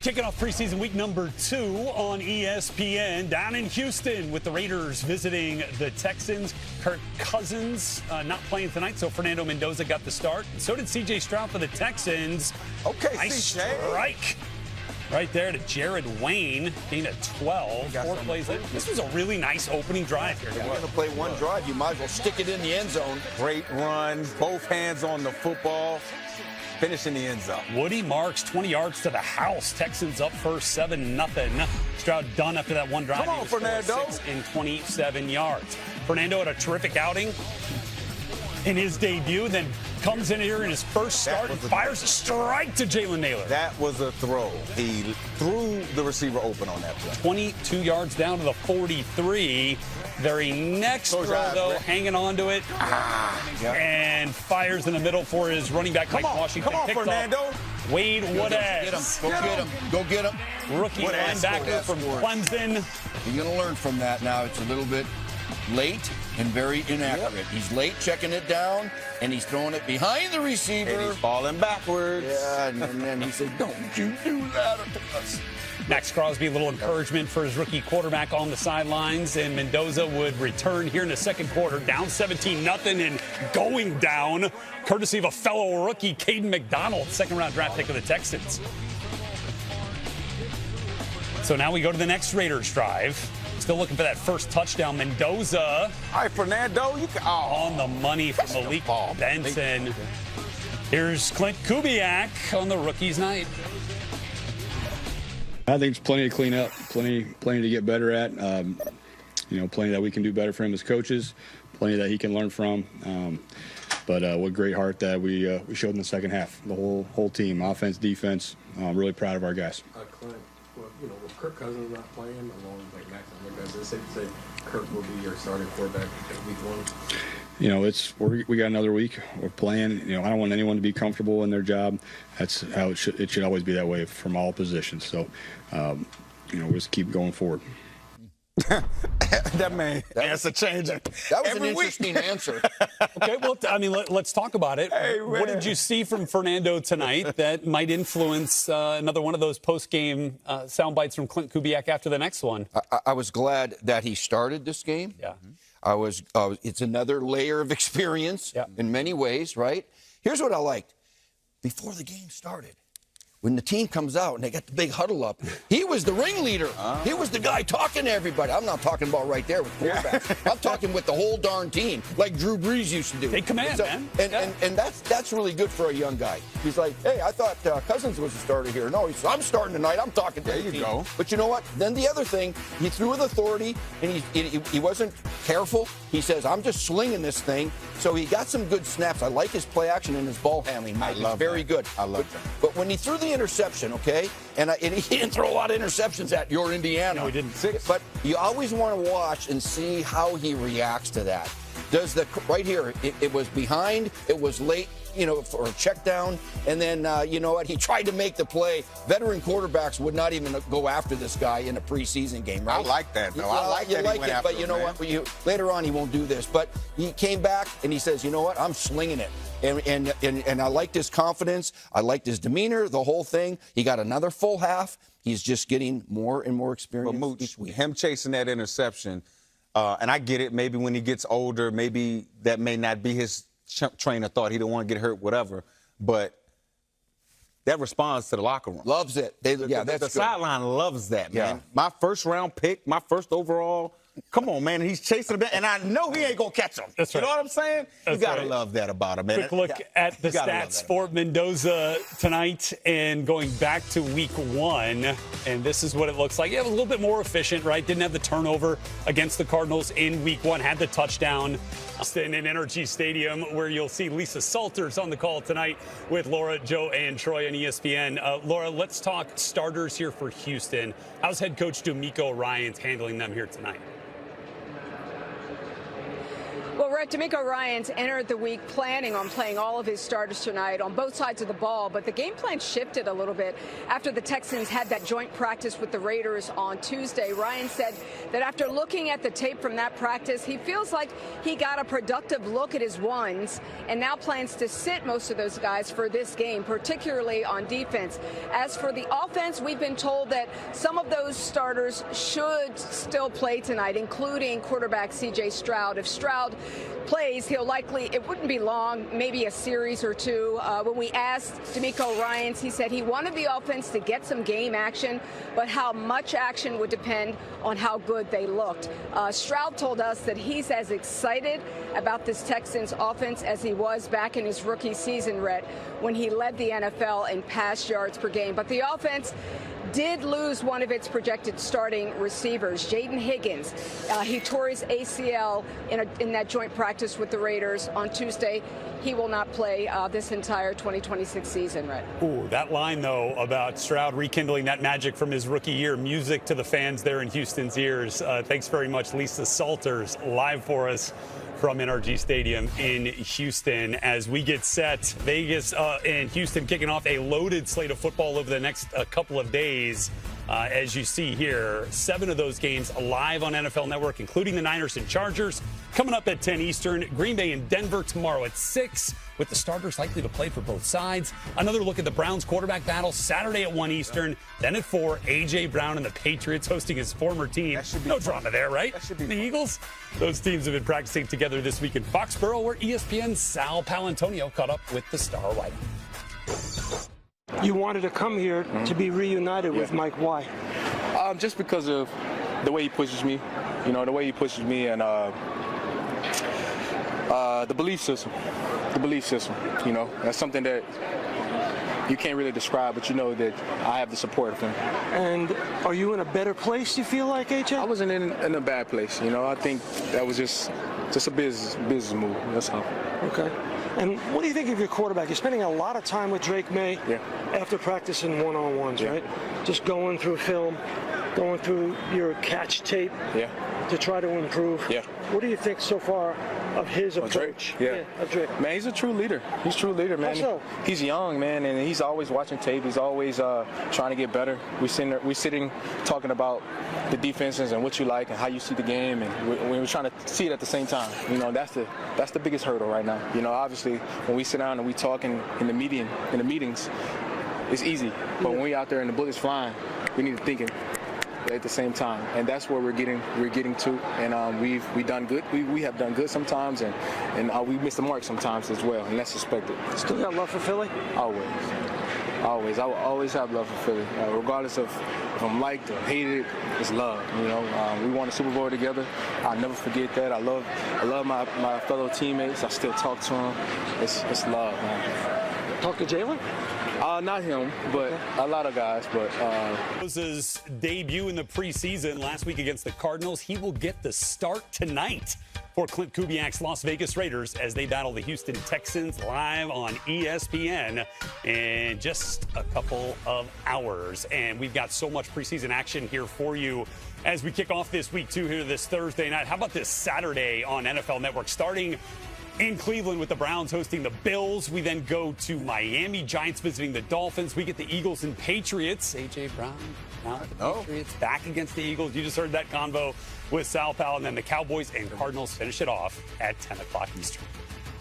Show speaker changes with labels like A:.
A: Kicking off preseason week number 2 on ESPN down in Houston with the Raiders visiting the Texans. Kirk Cousins not playing tonight, so Fernando Mendoza got the start. And so did C.J. Stroud for the Texans.
B: Okay,
A: nice
B: CJ.
A: strike right there to Jared Wayne. Gained a 12. 4 plays later. This was a really nice opening drive here.
B: If you're going to play one drive, you might as well stick it in the end zone. Great run, both hands on the football. Finish in the end zone.
A: Woody Marks, 20 yards to the house. Texans up first, 7-0. Stroud done after that one drive.
B: Come on, Fernando.
A: 6 and 27 yards. Fernando had a terrific outing in his debut, then comes in here in his first start and fires a strike to Jalen Naylor.
B: That was a throw. He threw the receiver open on that play.
A: 22 yards down to the 43. Very next throw, though, hanging on to it. And fires in the middle for his running back, Mike Washington.
B: Come on, Fernando.
A: Wade Woodaz.
C: Go get him. Go get him.
A: Rookie linebacker from Clemson.
C: You're going to learn from that now. It's a little bit late and very inaccurate. Yep. He's late checking it down, and he's throwing it behind the receiver.
B: And he's falling backwards.
C: Yeah, and then he said, don't you do that to us.
A: Max Crosby, a little encouragement for his rookie quarterback on the sidelines, and Mendoza would return here in the second quarter, down 17-0 and going down, courtesy of a fellow rookie, Caden McDonald, second-round draft pick of the Texans. So now we go to the next Raiders drive. Still looking for that first touchdown. Mendoza.
B: All right, Fernando, you can.
A: On the money from Malik Benson. Here's Clint Kubiak on the rookie's night.
D: I think it's plenty to clean up, plenty to get better at. Plenty that we can do better for him as coaches, plenty that he can learn from. But what great heart that we showed in the second half. The whole team, offense, defense. Really proud of our guys.
E: Clint, with Kirk Cousins not playing, along with Max and other guys, is it safe to say Kirk will be your starting quarterback in week 1?
D: We got another week. We're playing. I don't want anyone to be comfortable in their job. That's how it should always be that way from all positions. So, we'll just keep going forward.
B: That man, that's a changer.
C: That was an interesting answer.
A: Okay, well, let's talk about it.
B: Hey,
A: what did you see from Fernando tonight that might influence another one of those post-game sound bites from Clint Kubiak after the next one?
C: I was glad that he started this game.
A: Yeah.
C: It's another layer of experience in many ways, right? Here's what I liked. Before the game started, when the team comes out and they got the big huddle up, he was the ringleader. He was the guy talking to everybody. I'm not talking about right there with quarterbacks. I'm talking with the whole darn team, like Drew Brees used to do.
A: Take command, man.
C: And that's really good for a young guy. He's like, hey, I thought Cousins was the starter here. No, he said, I'm starting tonight. I'm talking to the team. There you go. But you know what? Then the other thing, he threw with authority, and he wasn't careful. He says, I'm just slinging this thing. So he got some good snaps. I like his play action and his ball handling. Mike. It's very good.
B: I love that.
C: But when he threw the interception, okay, and he didn't throw a lot of interceptions at your Indiana.
A: No, he didn't.
C: But you always want to watch and see how he reacts to that. Right here, it was behind, it was late, for a check down, and then, he tried to make the play. Veteran quarterbacks would not even go after this guy in a preseason game, right?
B: I like that, though. I like that he went after
C: but you know what? Later on, he won't do this. But he came back, and he says, you know what? I'm slinging it. And I liked his confidence. I liked his demeanor, the whole thing. He got another full half. He's just getting more and more experience each week.
B: Him chasing that interception, and I get it, maybe when he gets older, maybe that may not be his train of thought. He don't want to get hurt, whatever. But that responds to the locker room.
C: Loves it.
B: The sideline loves that, man.
C: Yeah.
B: My first-round pick, my first overall. Come on, man. He's chasing the ball, and I know he ain't going to catch him.
A: That's right.
B: You know what I'm saying? You got to love that about him, man.
A: Quick look at the stats for Mendoza tonight and going back to week 1. And this is what it looks like. Yeah, a little bit more efficient, right? Didn't have the turnover against the Cardinals in week 1. Had the touchdown in an Energy Stadium, where you'll see Lisa Salters on the call tonight with Laura, Joe, and Troy on ESPN. Laura, let's talk starters here for Houston. How's head coach D'Amico Ryans handling them here tonight?
F: Well, Brett, DeMeco Ryans entered the week planning on playing all of his starters tonight on both sides of the ball, but the game plan shifted a little bit after the Texans had that joint practice with the Raiders on Tuesday. Ryan said that after looking at the tape from that practice, he feels like he got a productive look at his ones and now plans to sit most of those guys for this game, particularly on defense. As for the offense, we've been told that some of those starters should still play tonight, including quarterback C.J. Stroud. If Stroud plays, he'll likely, it wouldn't be long, maybe a series or two. When we asked DeMeco Ryans, he said he wanted the offense to get some game action, but how much action would depend on how good they looked. Stroud told us that he's as excited about this Texans offense as he was back in his rookie season, Rhett, when he led the NFL in pass yards per game. But the offense did lose one of its projected starting receivers, Jaden Higgins. He tore his ACL in that joint practice with the Raiders on Tuesday. He will not play this entire 2026 season, Rhett.
A: Ooh, that line, though, about Stroud rekindling that magic from his rookie year, music to the fans there in Houston's ears. Thanks very much, Lisa Salters, live for us from NRG Stadium in Houston as we get set. Vegas and Houston kicking off a loaded slate of football over the next couple of days. As you see here, 7 of those games live on NFL Network, including the Niners and Chargers, coming up at 10 Eastern. Green Bay and Denver tomorrow at 6, with the starters likely to play for both sides. Another look at the Browns quarterback battle Saturday at 1 Eastern. Then at 4, A.J. Brown and the Patriots hosting his former team. No drama there, right? The Eagles? Those teams have been practicing together this week in Foxborough, where ESPN's Sal Palantonio caught up with the star wide.
G: You wanted to come here to be reunited with Mike. Why?
H: Just because of the way he pushes me, and the belief system. That's something that you can't really describe, but you know that I have the support of him.
G: And are you in a better place, you feel like, AJ?
H: I wasn't in a bad place, I think that was just a business move, that's all.
G: Okay. And what do you think of your quarterback? You're spending a lot of time with Drake May after practicing one-on-ones, right? Just going through film, going through your catch tape to try to improve. What do you think so far of his approach? Of Drake.
H: Man, he's a true leader. He's a true leader, man.
G: So?
H: He's young, man, and he's always watching tape. He's always trying to get better. We're sitting talking about the defenses and what you like and how you see the game, and we're trying to see it at the same time. That's the biggest hurdle right now. Obviously, when we sit down and we talk in the meetings, it's easy. But when we out there and the bullets flying, we need to think at the same time, and that's where we're getting to. And we've done good. We have done good sometimes, and we miss the mark sometimes as well, and that's expected.
G: Still got love for Philly?
H: Always. I will always have love for Philly, regardless of if I'm liked or hated. It's love. We won a Super Bowl together. I'll never forget that. I love my fellow teammates. I still talk to them. It's love, man.
G: Talk to Jalen?
H: Not him, but a lot of guys. But
A: Mendoza's debut in the preseason last week against the Cardinals. He will get the start tonight for Clint Kubiak's Las Vegas Raiders as they battle the Houston Texans live on ESPN in just a couple of hours. And we've got so much preseason action here for you as we kick off this week, too, here this Thursday night. How about this Saturday on NFL Network, starting in Cleveland with the Browns hosting the Bills. We then go to Miami, Giants visiting the Dolphins. We get the Eagles and Patriots. A.J. Brown, now the Patriots back against the Eagles. You just heard that convo with Sal Pal. And then the Cowboys and Cardinals finish it off at 10 o'clock Eastern.